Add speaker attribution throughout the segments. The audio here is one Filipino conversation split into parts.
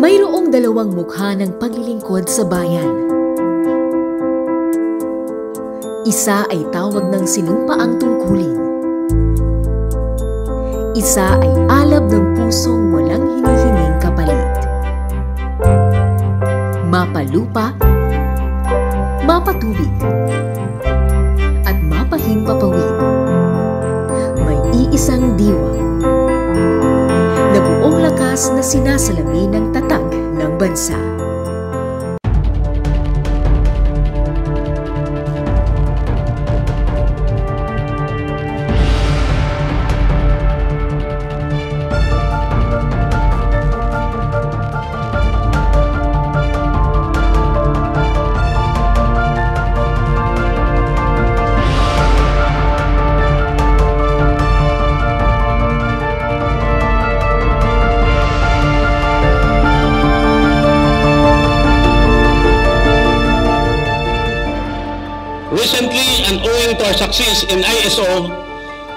Speaker 1: Mayroong dalawang mukha ng paglilingkod sa bayan. Isa ay tawag ng sinumpaang tungkulin. Isa ay alab ng pusong walang hinihiling kapalit. Mapalupa, mapatubig, at mapahimpapawid. May iisang diwa na buong lakas na sinasalamin ng tatag ng bansa.
Speaker 2: Recently, and owing to our success in ISO,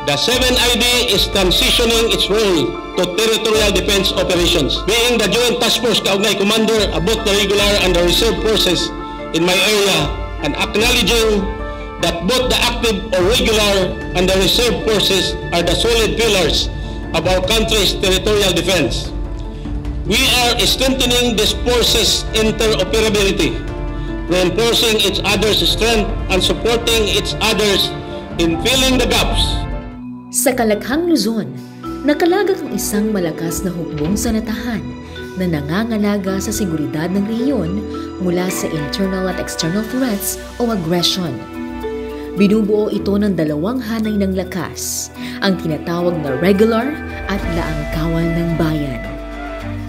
Speaker 2: the 7ID is transitioning its role to territorial defense operations. Being the Joint Task Force Kaugnay Commander about the regular and the reserve forces in my area, and acknowledging that both the active or regular and the reserve forces are the solid pillars of our country's territorial defense. We are strengthening these forces' interoperability, reinforcing each other's strength and supporting each others in filling the gaps.
Speaker 1: Sa Kalakhang, Luzon, nakalagak ang isang malakas na hukbong sanatahan na nangangalaga sa seguridad ng rehiyon mula sa internal at external threats o aggression. Binubuo ito ng dalawang hanay ng lakas, ang tinatawag na regular at laang kawal ng bayan.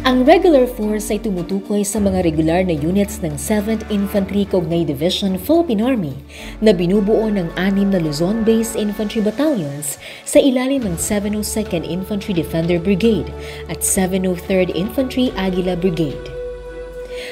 Speaker 1: Ang regular force ay tumutukoy sa mga regular na units ng 7th Infantry Kaugnay Division Philippine Army na binubuo ng 6 na Luzon-based infantry battalions sa ilalim ng 702nd Infantry Defender Brigade at 703rd Infantry Aguila Brigade.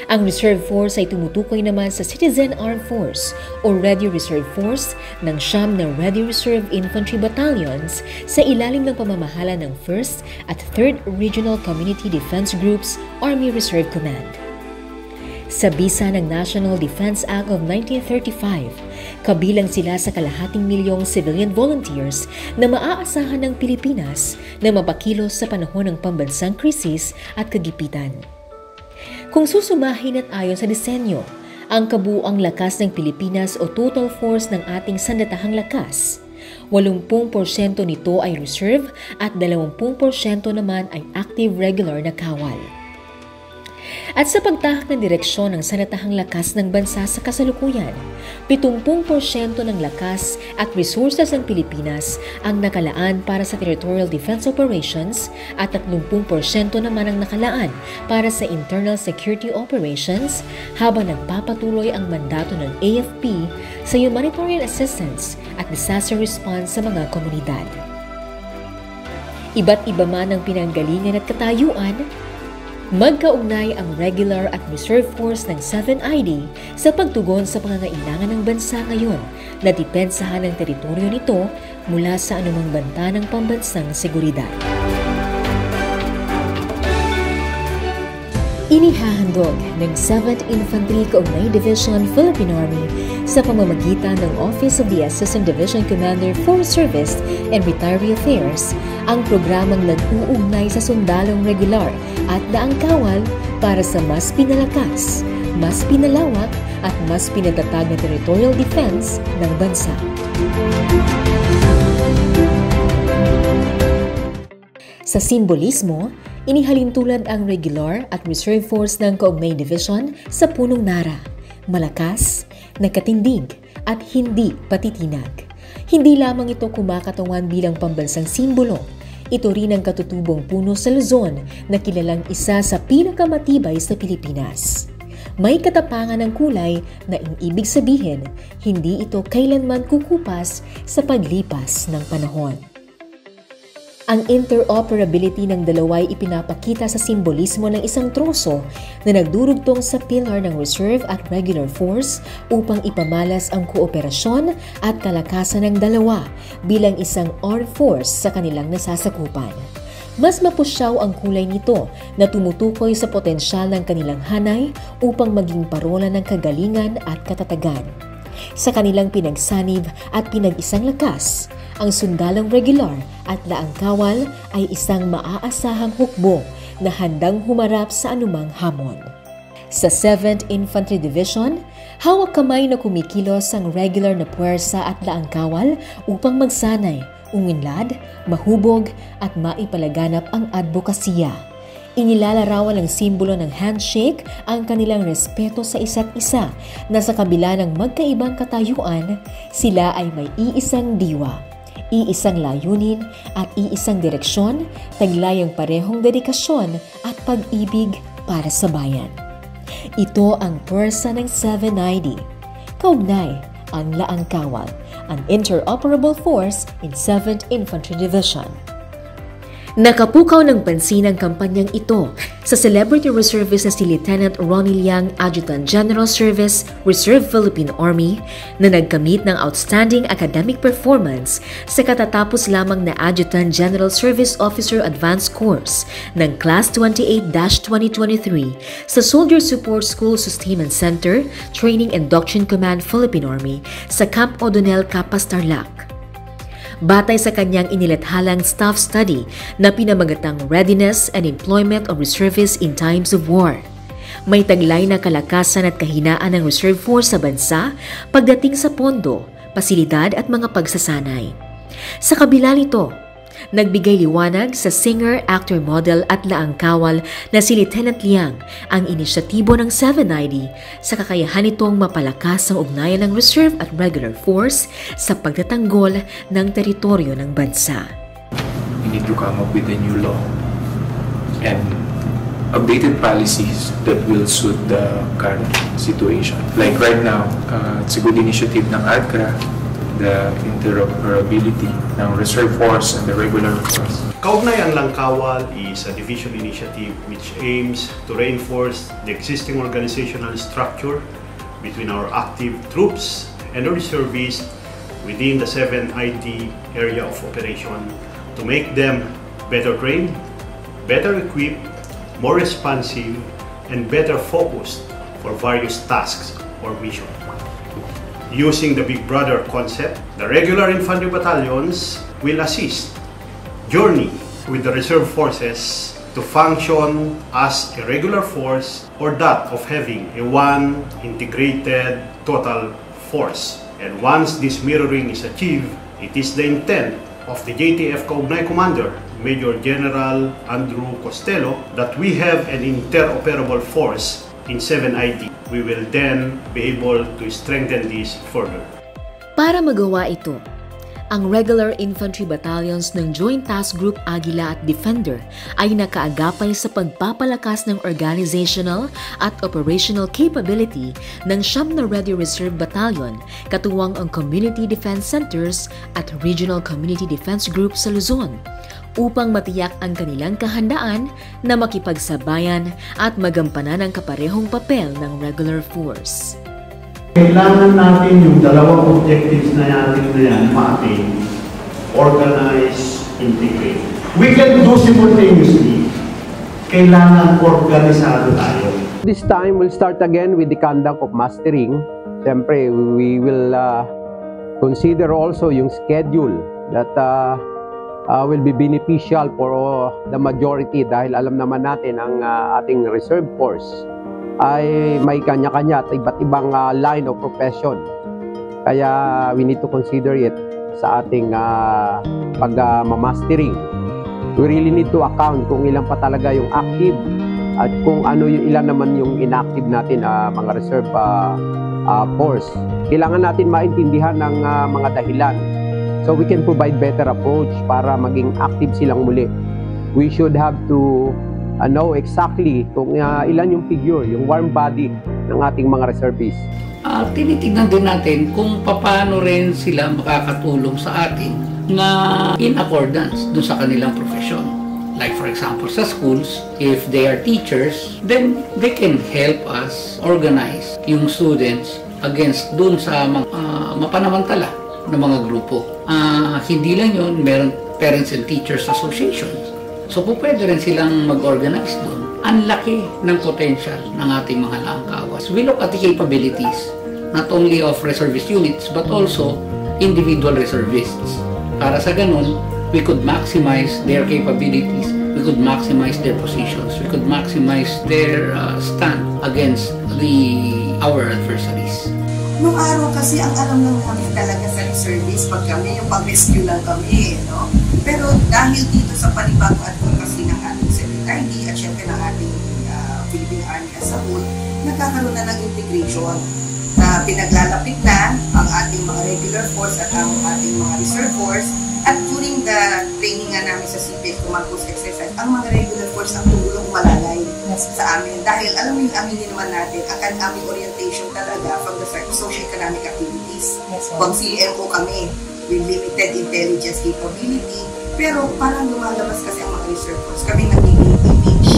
Speaker 1: Ang Reserve Force ay tumutukoy naman sa Citizen Armed Force o Ready Reserve Force ng 9 na Ready Reserve Infantry Battalions sa ilalim ng pamamahala ng 1st at 3rd Regional Community Defense Groups Army Reserve Command. Sa bisa ng National Defense Act of 1935, kabilang sila sa 250,000 civilian volunteers na maaasahan ng Pilipinas na mapakilos sa panahon ng pambansang krisis at kagipitan. Kung susumahin at ayon sa disenyo, ang kabuuang lakas ng Pilipinas o total force ng ating sandatahang lakas, 80% nito ay reserve at 20% naman ay active regular na kawal. At sa pagtahak ng direksyon ng sandatahang lakas ng bansa sa kasalukuyan, 70% ng lakas at resources ng Pilipinas ang nakalaan para sa territorial defense operations at 30% naman ang nakalaan para sa internal security operations habang nagpapatuloy ang mandato ng AFP sa humanitarian assistance at disaster response sa mga komunidad. Iba't iba man ang pinanggalingan at katayuan, magkaugnay ang regular at reserve force ng 7ID sa pagtugon sa pangangailangan ng bansa ngayon na depensahan ang teritoryo nito mula sa anumang banta ng pambansang seguridad. Inihahandog ng 7th Infantry Kaugnay Division Philippine Army sa pamamagitan ng Office of the Assistant Division Commander for Service and Retiree Affairs ang programang nag-uugnay sa sundalong regular at daang kawal para sa mas pinalakas, mas pinalawak at mas pinatatag na territorial defense ng bansa. Sa simbolismo, inihalintulad ang regular at reserve force ng Kaugnay Division sa punong nara, malakas, nakatindig at hindi patitinag. Hindi lamang ito kumakatawan bilang pambansang simbolo, ito rin ang katutubong puno sa Luzon na kilalang isa sa pinakamatibay sa Pilipinas. May katapangan ng kulay na ibig sabihin, hindi ito kailanman kukupas sa paglipas ng panahon. Ang interoperability ng dalawa ay ipinapakita sa simbolismo ng isang troso na nagdurugtong sa pillar ng reserve at regular force upang ipamalas ang kooperasyon at kalakasan ng dalawa bilang isang armed force sa kanilang nasasakupan. Mas mapusyaw ang kulay nito na tumutukoy sa potensyal ng kanilang hanay upang maging parola ng kagalingan at katatagan. Sa kanilang pinagsanib at pinag-isang lakas, ang sundalong regular at laang kawal ay isang maaasahang hukbo na handang humarap sa anumang hamon. Sa 7th Infantry Division, hawak kamay na kumikilos ang regular na puwersa at laang kawal upang magsanay, uminlad, mahubog at maipalaganap ang advokasya. Inilalarawan ng simbolo ng handshake ang kanilang respeto sa isa't isa na sa kabila ng magkaibang katayuan, sila ay may iisang diwa, iisang layunin at iisang direksyon, taglayang parehong dedikasyon at pag-ibig para sa bayan. Ito ang puwersa ng 7ID. Kaugnay ang laang kawal, an interoperable force in 7th Infantry Division. Nakapukaw ng pansin ang kampanyang ito sa Celebrity Reservist na si Lieutenant Ronnie Liang, Adjutant General Service, Reserve Philippine Army, na nagkamit ng outstanding academic performance sa katatapos lamang na Adjutant General Service Officer Advanced Course ng Class 28-2023 sa Soldier Support School Sustainment Center, Training and Doctrine Command Philippine Army sa Camp O'Donnell, Capas, Tarlac. Batay sa kanyang inilathalang staff study na pinamagatang Readiness and Employment of Reservists in Times of War. May taglay na kalakasan at kahinaan ng Reserve Force sa bansa pagdating sa pondo, pasilidad at mga pagsasanay. Sa kabila nito, nagbigay liwanag sa singer, actor, model at laang kawal na si Lieutenant Liang ang inisyatibo ng 7ID sa kakayahan nitong mapalakas ang ugnayan ng Reserve at Regular Force sa pagtatanggol ng teritoryo ng bansa.
Speaker 3: We need to come up with a new law and updated policies that will suit the current situation. Like right now, it's a good initiative ng ADCRA, the interoperability ng Reserve Force and the Regular Force.
Speaker 4: Kaugnay ang Langkawal is a division initiative which aims to reinforce the existing organizational structure between our active troops and the reservists within the 7ID area of operation to make them better trained, better equipped, more responsive, and better focused for various tasks or missions. Using the Big Brother concept, the regular infantry battalions will assist, journey with the reserve forces to function as a regular force or that of having a one integrated total force. And once this mirroring is achieved, it is the intent of the JTF Kaugnay Commander, Major General Andrew Costello, that we have an interoperable force in 7ID. We will then be able to strengthen this further.
Speaker 1: Para magawa ito, ang regular infantry battalions ng Joint Task Group Agila at Defender ay nakaagapay sa pagpapalakas ng organizational at operational capability ng 9 na Ready Reserve Battalion, katuwang ang Community Defense Centers at Regional Community Defense Group sa Luzon, upang matiyak ang kanilang kahandaan na makipagsabayan at magampanan ang kaparehong papel ng regular force.
Speaker 4: Kailangan natin yung dalawang objectives na yan ma-attain: organize, integrate. We can do simultaneously. Kailangan organisado tayo.
Speaker 5: This time, we'll start again with the conduct of mastering. Siyempre, we will consider also yung schedule that will be beneficial for the majority dahil alam naman natin ang ating reserve force ay may kanya-kanya at iba't ibang line of profession. Kaya we need to consider it sa ating pag-mastering. We really need to account kung ilan pa talaga yung active at kung ano yung ilan naman yung inactive natin mga reserve force. Kailangan natin maintindihan ng mga dahilan so we can provide better approach para maging active silang muli. We should have to know exactly kung ilan yung figure, yung warm body ng ating mga reservists.
Speaker 6: Tinitignan din natin kung paano rin sila makakatulong sa atin na in accordance dun sa kanilang profession. Like for example, sa schools, if they are teachers, then they can help us organize yung students against dun sa mapanamantala ng mga grupo. Hindi lang yun, meron Parents and Teachers Associations So pwede rin silang mag-organize doon. Ang laki ng potential ng ating mga langkawas. We look at the capabilities, not only of reservist units, but also individual reservists. Para sa ganun, we could maximize their capabilities, we could maximize their positions, we could maximize their stand against our adversaries.
Speaker 7: Nung araw kasi, ang alam lang namin talaga sa reservice, pag kami, yung pag-rescue lang kami, no? Pero dahil dito sa panibagong advocacy ng ating CBID at syempre ng ating Philippine Army as a whole, nagkakaroon na ng integration na pinaglalapit na ang ating mga regular force at ang ating mga reserve force. At during the training nga namin sa CPF Command Post Exercise, ang mga regular force ang tumulong malalay sa amin. Dahil alam mo yung aminin naman natin, ang aming orientation talaga from the socio-economic activities. Kung CMO kami, with limited intelligence capability, pero parang lumalabas kasi ang mga reserve force. Kami nagiging image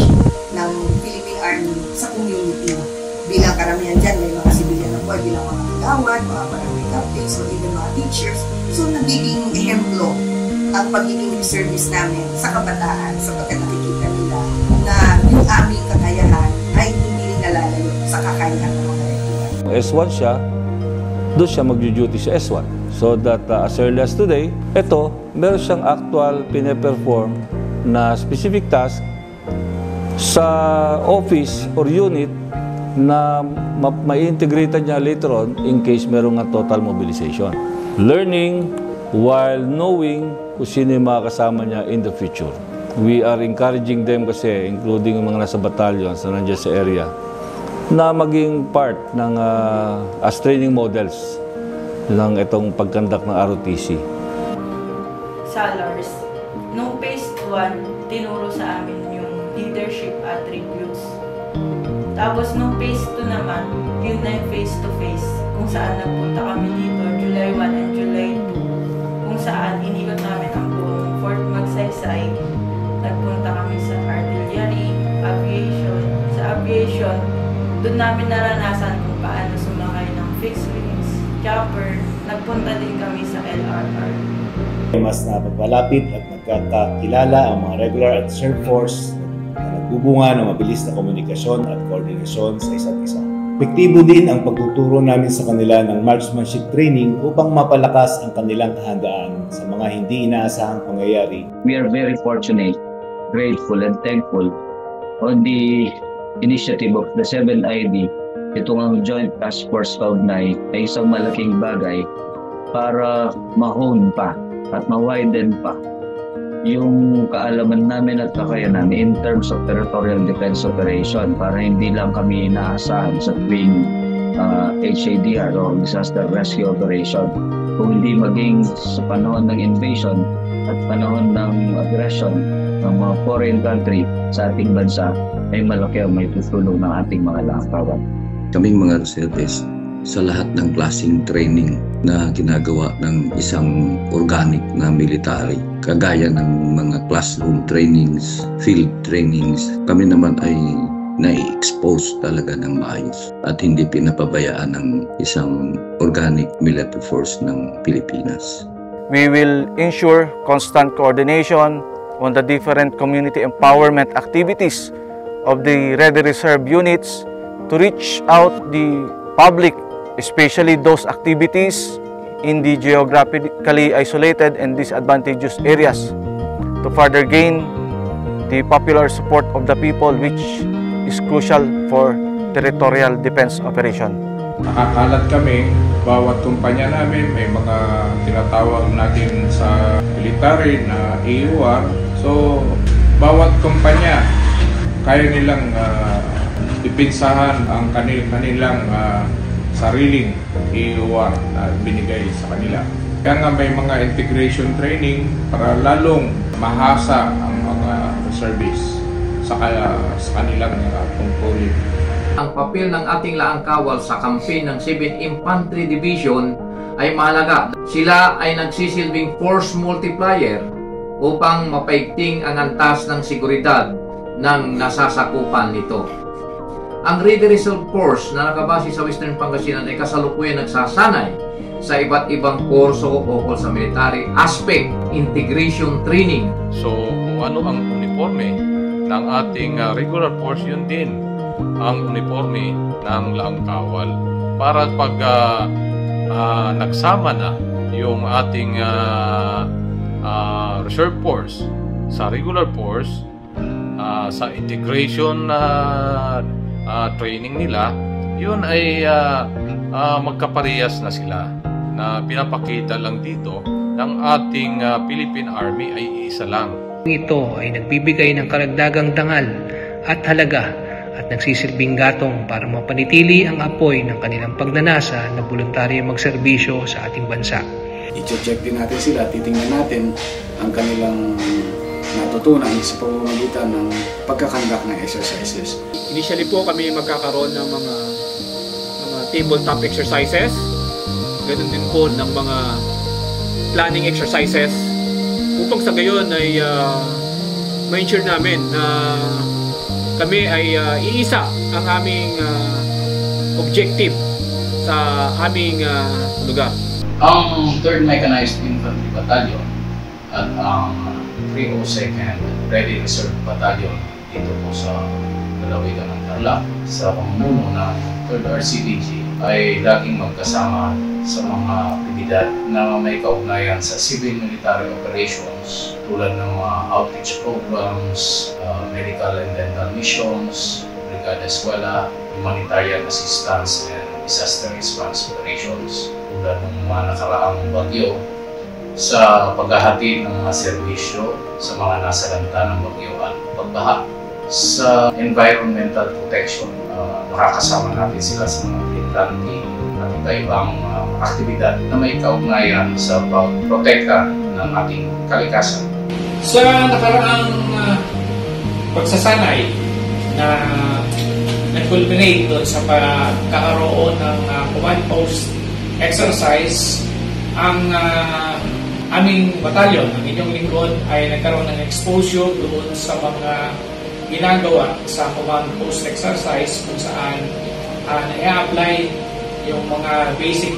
Speaker 7: ng Philippine Army sa community. Bilang karamihan dyan, may mga civilian na buhay, bilang mga kagawad, mga barangay captains, or even mga teachers. So, nagiging ehemplo ang pagiging reservist namin sa kabataan sapagkat nakikita nila na yung aming kakayahan ay hindi rin nalalayo sa kakayahan ng mga regular.
Speaker 8: S1 siya, doon siya mag-duty sa S1. So that as early as today, ito, meron siyang actual pine-perform na specific task sa office or unit na ma-integrated niya later on in case meron nga total mobilization. Learning while knowing kung sino yung mga kasama niya in the future. We are encouraging them kasi, including yung mga nasa battalions na nandiyan sa area, na maging part ng as training models ng itong pagkandak ng ROTC.
Speaker 9: Sa LARS, nung phase 1, tinuro sa amin yung leadership attributes. Tapos nung phase 2 naman, yun na yung face-to-face, kung saan nagpunta kami dito, July 1 and July 2, kung saan inikot namin ang buong Fort Magsaysay. Nagpunta kami sa artillery, aviation. Sa aviation, doon namin naranasan kung paano sumakay ng fixed wings, chopper. Nagpunta din kami sa LRR.
Speaker 10: Mas napapalapit at nagkakakilala ang mga regular at reserve force na nagbubunga ng mabilis na komunikasyon at koordinasyon sa isa't isa. Epektibo din ang pagtuturo namin sa kanila ng marksmanship training upang mapalakas ang kanilang kahandaan sa mga hindi inaasahang pangyayari.
Speaker 11: We are very fortunate, grateful and thankful on the initiative of the 7ID. Itong Joint Task Force Kaugnay ay isang malaking bagay para ma-hone pa at ma-widen pa yung kaalaman namin at kakayanan in terms of territorial defense operation para hindi lang kami inaasahan sa tuwing HADR o disaster rescue operation. Kung hindi maging sa panahon ng invasion at panahon ng aggression ng mga foreign country sa ating bansa, ay malaki ang may tutulong ng ating mga langkawan.
Speaker 12: Kaming mga reservists, sa lahat ng klaseng training na ginagawa ng isang organic na military, kagaya ng mga classroom trainings, field trainings, kami naman ay na-expose talaga ng maayos at hindi pinapabayaan ng isang organic military force ng Pilipinas.
Speaker 13: We will ensure constant coordination on the different community empowerment activities of the Ready Reserve units to reach out the public, especially those activities in the geographically isolated and disadvantaged areas, to further gain the popular support of the people, which is crucial for territorial defense operation.
Speaker 3: Nakakalat kami, bawat kumpanya namin may mga tinatawag natin sa military na AUR. So, bawat kumpanya kaya nilang ipinsahan ang kanilang sariling AUR na binigay sa kanila. Kaya nga may mga integration training para lalong mahasa ang mga reservists sa kanilang tungkulin.
Speaker 14: Ang papel ng ating laangkawal sa kampen ng 7th Infantry Division ay mahalaga. Sila ay nagsisilbing force multiplier upang mapaigting ang antas ng seguridad ng nasasakupan nito. Ang Ready Reserve Force na nakabase sa Western Pangasinan ay kasalukuyan nagsasanay sa iba't ibang kurso ukol sa military aspect, integration training.
Speaker 15: So kung ano ang uniforme ng ating regular force, yun din ang uniforme ng laang kawal. Para pag nagsama na yung ating reserve force sa regular force, sa integration training nila, yun ay magkaparehas na sila, na pinapakita lang dito ng ating Philippine Army ay isa lang.
Speaker 16: Ito ay nagbibigay ng karagdagang dangal at halaga at nagsisilbing gatong para mapanitili ang apoy ng kanilang pagnanasa na voluntaryo magserbisyo sa ating bansa.
Speaker 17: I-check din natin sila, titingnan natin ang kanilang natutunan sa pamamagitan ng pagkakandak ng exercises.
Speaker 18: Initially po kami magkakaroon ng mga tabletop exercises, ganoon din po ng mga planning exercises, upang sa gayon ay ma-ensure namin na kami ay iisa ang aming objective sa aming lugar.
Speaker 6: Ang 3rd Mechanized Infantry Battalion at ang 302nd Ready Reserve Battalion dito po sa lalawigan ng Tarlac sa pamumuno ng 3rd RCDG ay laging magkasama sa mga aktibidad na may kaugnayan sa civil-military operations tulad ng mga outreach programs, medical and dental missions, brigada eskwela, humanitarian assistance and disaster response operations tulad ng mga nakaraang bagyo, sa paghahatid ng mga serbisyo sa mga nasalanta ng bagyo at pagbaha, sa environmental protection, makakasama natin sila sa mga tree planting at iba-ibang aktibidad na may kaugnayan sa pagprotekta ng ating kalikasan.
Speaker 16: Sa nakaraang pagsasanay na nag-culminate doon sa pagkakaroon ng command post exercise, ang aming batalyon, ang inyong lingkod, ay nagkaroon ng exposure doon sa mga ginagawa sa command post exercise kung saan na-apply yung mga basic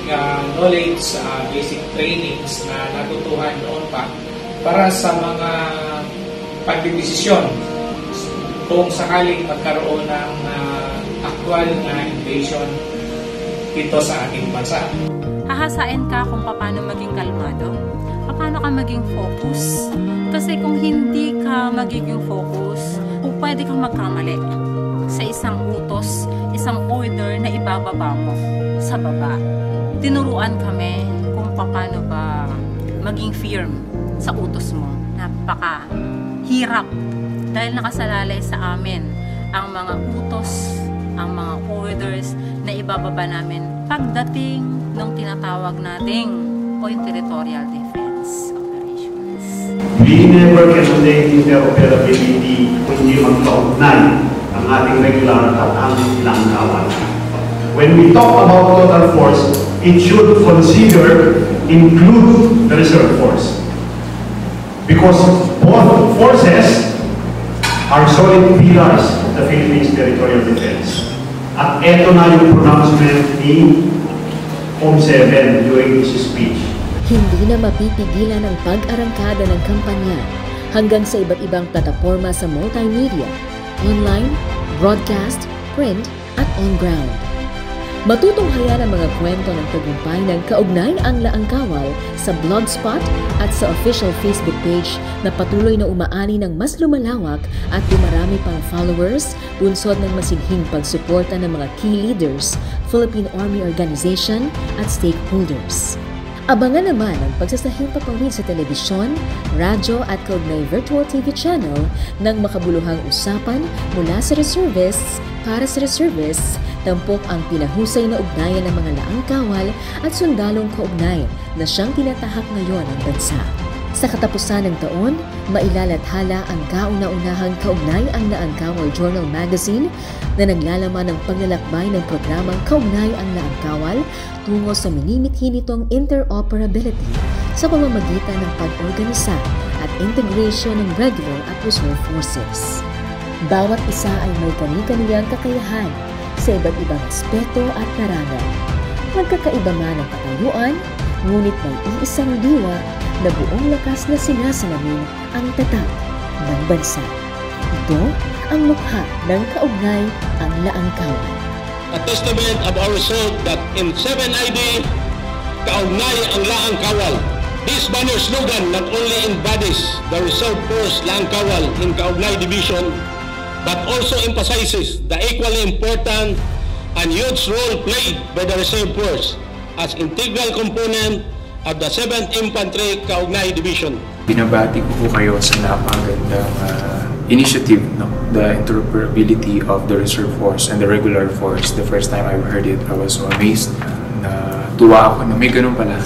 Speaker 16: knowledge, basic trainings na natutuhan noon pa para sa mga pagdidesisyon kung sakaling magkaroon ng actual na invasion dito sa ating bansa.
Speaker 19: Hahasain ka kung paano maging kalmado, paano ka maging focus. Kasi kung hindi ka magiging focus, kung pwede kang magkamali sa isang utos, isang order na ibababa mo sa baba. Tinuruan kami kung paano ba maging firm sa utos mo. Napakahirap dahil nakasalalay sa amin ang mga utos, ang mga orders na ibababa namin pagdating ng tinatawag nating point territorial defense operations.
Speaker 4: We never can say interoperability kung hindi magkaugnay ang ating regular at ang ilang kawal. When we talk about total force, it should include the reserve force. Because both forces are solid pillars of the Philippines territorial defense. At eto na yung pronouncement ni OM7 during his speech.
Speaker 1: Hindi na mapipigilan ang pag-arangkada ng kampanya hanggang sa iba't ibang plataforma sa multimedia, online, broadcast, print, at on-ground. Matutunghayan ang mga kwento ng tagumpay ng Kaugnay ang Laang Kawal sa Blogspot at sa official Facebook page na patuloy na umaani ng mas lumalawak at dumarami pang followers, bunsod ng masinhing pagsuporta ng mga key leaders, Philippine Army Organization at stakeholders. Abangan naman ang pagsasahing papawid sa telebisyon, radyo at Kaugnay Virtual TV channel ng makabuluhang usapan mula sa reservists para sa reservists, tampok ang pinahusay na ugnayan ng mga laang kawal at sundalong kaugnay na siyang tinatahak ngayon ng bansa. Sa katapusan ng taon, mailalathala ang kauna-unahang Kaugnay ang Laang Kawal Journal Magazine na naglalaman ng paglalakbay ng programang Kaugnay ang Laang Kawal tungo sa minimithi nitong interoperability sa pamamagitan ng pag-organisa at integration ng regular at reserve forces. Bawat isa ay may kani-kaniyang kakayahan sa iba't ibang aspeto at larangan. Magkakaiba man ang katayuan, ngunit may iisang diwa na buong lakas na sinasalamin ang tatak ng bansa. Ito ang mukha ng kaugnay ang Laang Kawal.
Speaker 2: A testament of our resolve that in 7ID, kaugnay ang Laang Kawal. This banner slogan not only embodies the Reserve Force Laang Kawal in Kaugnay Division, but also emphasizes the equally important and huge role played by the Reserve Force as integral component of the 7th Infantry Kaugnay Division.
Speaker 3: Binabati ko po kayo sa napakagandang initiative, no? The interoperability of the Reserve Force and the Regular Force. The first time I heard it, I was so amazed. Tuwa ako na may ganun pala.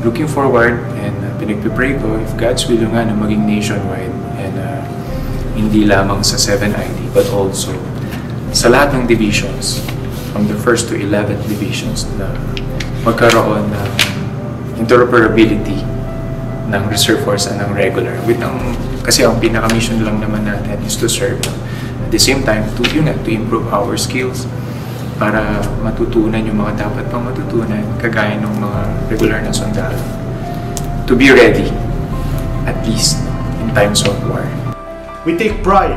Speaker 3: Looking forward and pinagpipray ko if God's will nga na maging nationwide and hindi lamang sa 7ID but also sa lahat ng divisions from the 1st to 11th divisions na magkaroon ng interoperability ng Reserve Force and ng Regular. Kasi ang pinaka-mission lang naman natin is to serve. At the same time, to improve our skills para matutunan yung mga dapat pang matutunan kagaya ng mga regular na sundalo. To be ready, at least in times of war.
Speaker 4: We take pride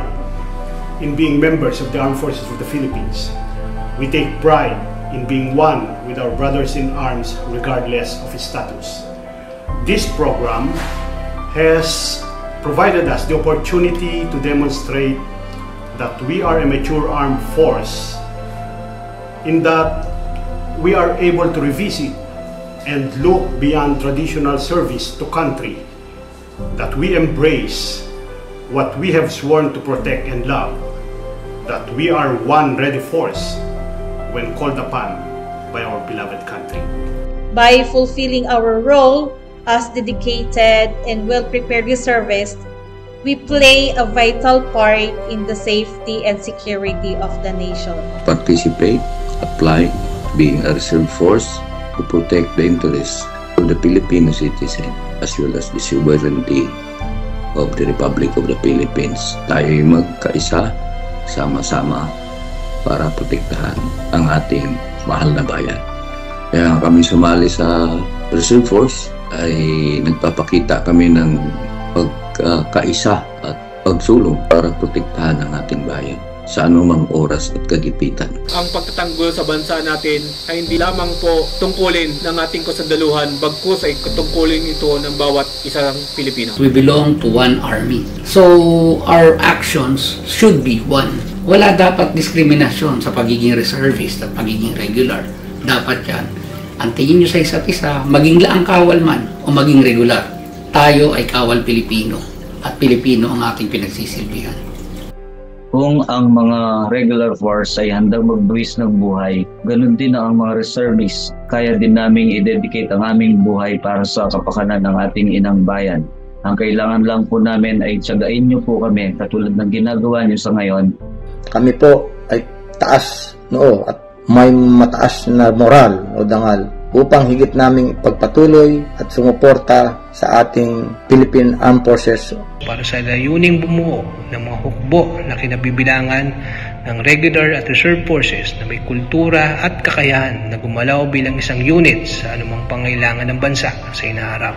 Speaker 4: in being members of the Armed Forces of the Philippines. We take pride in being one with our brothers in arms regardless of its status. This program has provided us the opportunity to demonstrate that we are a mature armed force, in that we are able to revisit and look beyond traditional service to country, that we embrace what we have sworn to protect and love, that we are one ready force when called upon by our beloved country.
Speaker 20: By fulfilling our role as dedicated and well-prepared reservists, we play a vital part in the safety and security of the nation.
Speaker 12: Participate, apply, being a reserve force to protect the interests of the Filipino citizen as well as the sovereignty of the Republic of the Philippines. Tayo'y magkaisa, sama-sama para protektahan ang ating mahal na bayan. Kaya kami sumali sa Reserve Force ay nagpapakita kami ng pagkaisa at pagsulong para protektahan ang ating bayan sa anumang oras at kagipitan.
Speaker 18: Ang pagtatanggol sa bansa natin ay hindi lamang po tungkulin ng ating kasandaluhan, bagkus ay tungkulin ito ng bawat isang Pilipino.
Speaker 6: We belong to one army. So our actions should be one. Wala dapat diskriminasyon sa pagiging reservist at pagiging regular. Dapat yan. Ang tingin nyo sa isa't isa, maging Laang Kawal man o maging regular, tayo ay kawal Pilipino at Pilipino ang ating pinagsisilbihan.
Speaker 11: Kung ang mga regular force ay handang magbuwis ng buhay, ganun din ang mga reservists. Kaya din naming i-dedicate ang aming buhay para sa kapakanan ng ating inang bayan. Ang kailangan lang po namin ay tiyagain niyo po kami katulad ng ginagawa niyo sa ngayon.
Speaker 21: Kami po ay taas noo at may mataas na moral o dangal upang higit naming ipagpatuloy at sumuporta sa ating Philippine Armed Forces.
Speaker 22: Para sa layuning bumuo ng mga hukbo na kinabibilangan ng regular at reserve forces na may kultura at kakayahan na gumalaw bilang isang unit sa anumang pangailangan ng bansa sa inaharap.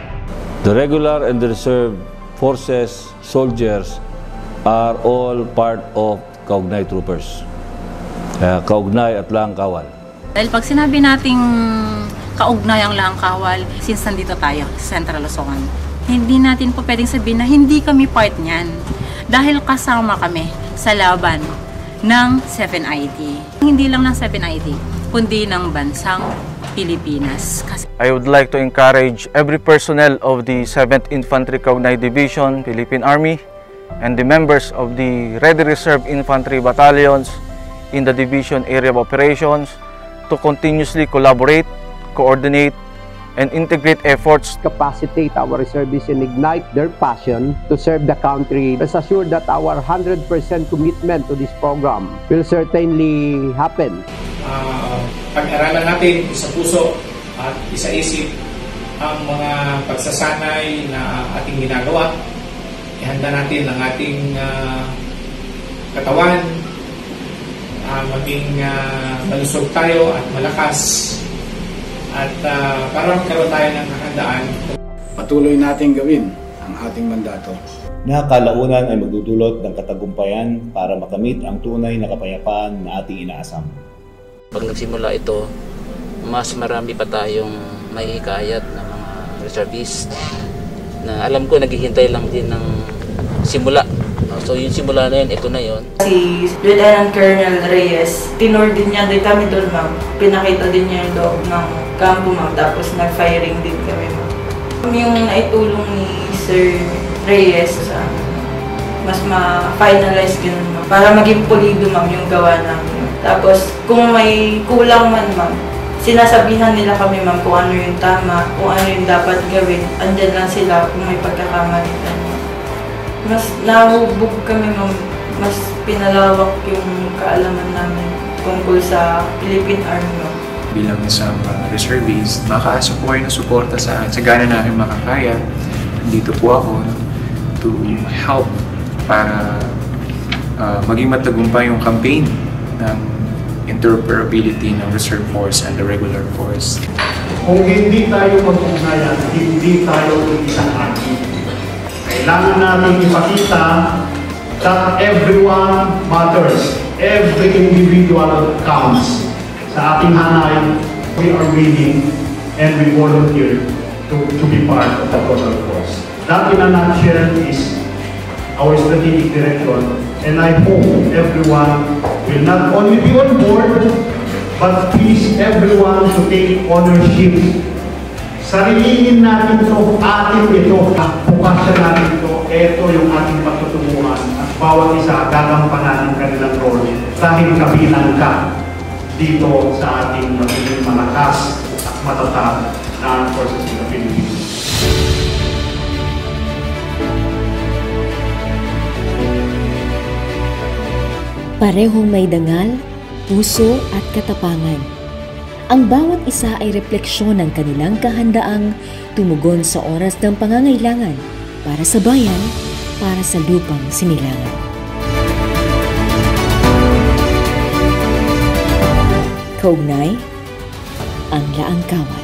Speaker 8: The regular and the reserve forces, soldiers are all part of Kaugnay troopers. Kaugnay at Laang Kawal.
Speaker 19: Dahil pag sinabi nating kaugnay ang Laang Kawal, since nandito tayo sa Central Luzon, hindi natin po pwedeng sabihin na hindi kami part niyan. Dahil kasama kami sa laban ng 7ID. Hindi lang ng 7ID, kundi ng bansang Pilipinas.
Speaker 13: I would like to encourage every personnel of the 7th Infantry Kaugnay Division, Philippine Army, and the members of the Ready Reserve Infantry Battalions in the Division Area of Operations to continuously collaborate, coordinate, and integrate efforts.
Speaker 5: Capacitate our reservists and ignite their passion to serve the country. Let's assure that our 100% commitment to this program will certainly happen.
Speaker 16: Pag-aralan natin isa puso at isa isip ang mga pagsasanay na ating ginagawa. Ihanda natin ang ating katawan, maging malusog tayo at malakas at para magkaroon tayo ng kahandaan.
Speaker 17: Patuloy natin gawin ang ating mandato
Speaker 10: na kalaunan ay magdudulot ng katagumpayan para makamit ang tunay na kapayapaan na ating inaasam.
Speaker 7: Pag nagsimula ito, mas marami pa tayong mahihikayat na mga reservist na alam ko naghihintay lang din ng simula. So yung simula na yun, ito na yun.
Speaker 9: Si Lieutenant Colonel Reyes, tinur din niya din kami doon, ma'am. Pinakita din niya yung loob ng kampo, ma'am. Tapos nag-firing din kami, ma'am. Yung naitulong ni Sir Reyes, mas ma-finalize ganun, ma'am. Para maging pulido, ma'am, yung gawa namin. Tapos kung may kulang man, ma'am, sinasabihan nila kami, ma'am, kung ano yung tama, kung ano yung dapat gawin. Andyan lang sila kung may pagkakamali. Mas nahubog kami, ma'am. Mas pinalawak yung kaalaman namin tungkol sa Philippine Army, ma'am.
Speaker 3: Bilang isang reservist, makaasa po kayo ng suporta sa gana namin makakaya. Nandito po ako to help para maging matagumpay yung campaign ng interoperability ng Reserve Force and the Regular Force.
Speaker 4: Kung hindi tayo mag-ugnayan, hindi tayo isang army. Kailangan namin ipakita that everyone matters. Every individual counts. Sa ating hanay, we are willing and we volunteer to be part of the total force. That in a nutshell is our strategic direction, and I hope everyone will not only be on board, but please everyone to take ownership. Sariliin natin ito, atin ito, bukasya natin ito, ito yung ating patutunguhan at bawat isa gagampanan ng kanilang role dahil kabilang ka dito sa ating magiging malakas at matatag na forces ng the Philippines.
Speaker 1: Parehong may dangal, puso at katapangan. Ang bawat isa ay refleksyon ng kanilang kahandaang tumugon sa oras ng pangangailangan para sa bayan, para sa lupang sinilangan. Kaugnay, ang Laang Kawal.